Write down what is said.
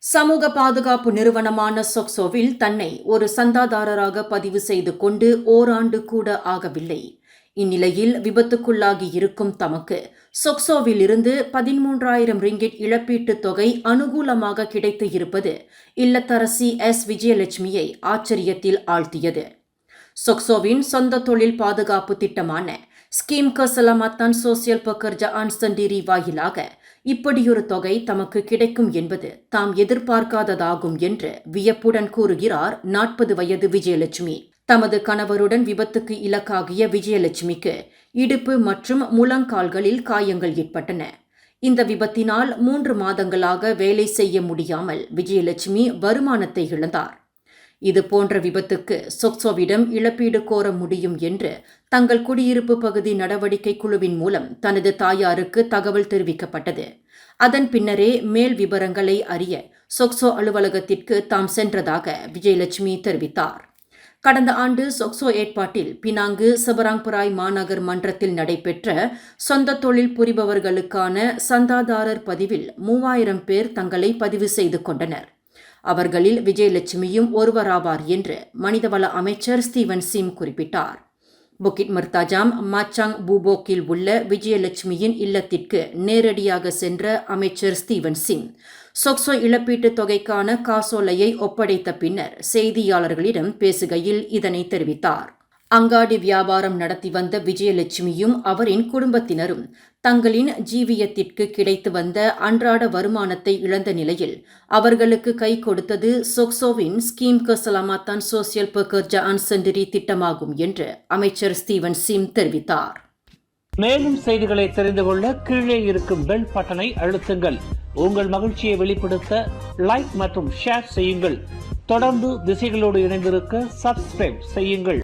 சமூக பாதுகாப்பு நிறுவனமான சொக்சோவில் தன்னை ஒரு சந்தாதாரராக பதிவு செய்து கொண்டு ஓராண்டு கூட ஆகவில்லை. இந்நிலையில் விபத்துக்குள்ளாகி இருக்கும் தமக்கு சொக்சோவில் இருந்து 13,000 ரிங்கிட் இழப்பீட்டுத் தொகை அனுகூலமாக கிடைத்து இருப்பது இல்லத்தரசி எஸ். விஜயலட்சுமியை ஆச்சரியத்தில் ஆழ்த்தியது. சொக்சோவின் சொந்த தொழில் பாதுகாப்பு திட்டமான ஸ்கீம் கசலமத்தான் சோசியல் பக்கர்ஜான் சண்டிரி வாயிலாக இப்படியொரு தொகை தமக்கு கிடைக்கும் என்பது தாம் எதிர்பார்க்காததாகும் என்று வியப்புடன் கூறுகிறார் 40 வயது விஜயலட்சுமி. தமது கணவருடன் விபத்துக்கு இலக்காகிய விஜயலட்சுமிக்கு இடுப்பு மற்றும் முழங்கால்களில் காயங்கள் ஏற்பட்டன. இந்த விபத்தினால் 3 மாதங்களாக வேலை செய்ய முடியாமல் விஜயலட்சுமி வருமானத்தை இழந்தார். இது போன்ற விபத்துக்கு சொக்சோவிடம் இழப்பீடு கோர முடியும் என்று தங்கள் குடியிருப்பு பகுதி நடவடிக்கை குழுவின் மூலம் தனது தாயாருக்கு தகவல் தெரிவிக்கப்பட்டது. அதன் பின்னரே மேல் விவரங்களை அறிய சொக்சோ அலுவலகத்திற்கு தாம் சென்றதாக விஜயலட்சுமி தெரிவித்தார். கடந்த ஆண்டு சொக்சோ ஏற்பாட்டில் பினாங்கு சபராங்பராய் மாநகர் மன்றத்தில் நடைபெற்ற சொந்த தொழில் புரிபவர்களுக்கான சந்தாதாரர் பதிவில் 3000 பேர் தங்களை பதிவு செய்து கொண்டனர். அவர்களில் விஜயலட்சுமியும் ஒருவராவார் என்று மனிதவள அமைச்சர் ஸ்டீவன் சிம் குறிப்பிட்டார். புக்கிட் மர்தாஜாம் மாச்சாங் பூபோக்கில் உள்ள விஜயலட்சுமியின் இல்லத்திற்கு நேரடியாக சென்ற அமைச்சர் ஸ்டீவன் சிம் சொக்சோ இழப்பீட்டுத் தொகைக்கான காசோலையை ஒப்படைத்த பின்னர் செய்தியாளர்களிடம் பேசுகையில் இதனை தெரிவித்தார். அங்காடி வியாபாரம் நடத்தி வந்த விஜயலட்சுமியும் அவரின் குடும்பத்தினரும் தங்களின் ஜீவியத்திற்கு கிடைத்து வந்த அன்றாட வருமானத்தை இழந்த நிலையில் அவர்களுக்கு கை கொடுத்தது சொக்சோவின் ஸ்கீம் கசலமத்தான் சோசியல் பக்கர்ஜான் சண்டிரி திட்டமாகும் என்று அமைச்சர் ஸ்டீவன் சிம் தெரிவித்தார். மேலும் செய்திகளை தெரிந்து கொள்ள கீழே இருக்கும் பெல் பட்டனை அழுத்துங்கள். உங்கள் மகிழ்ச்சியை வெளிப்படுத்த லைக் மற்றும் ஷேர் செய்யுங்கள். தொடர்ந்து திசைகளோடு இணைந்திருக்க சப்ஸ்கிரைப் செய்யுங்கள்.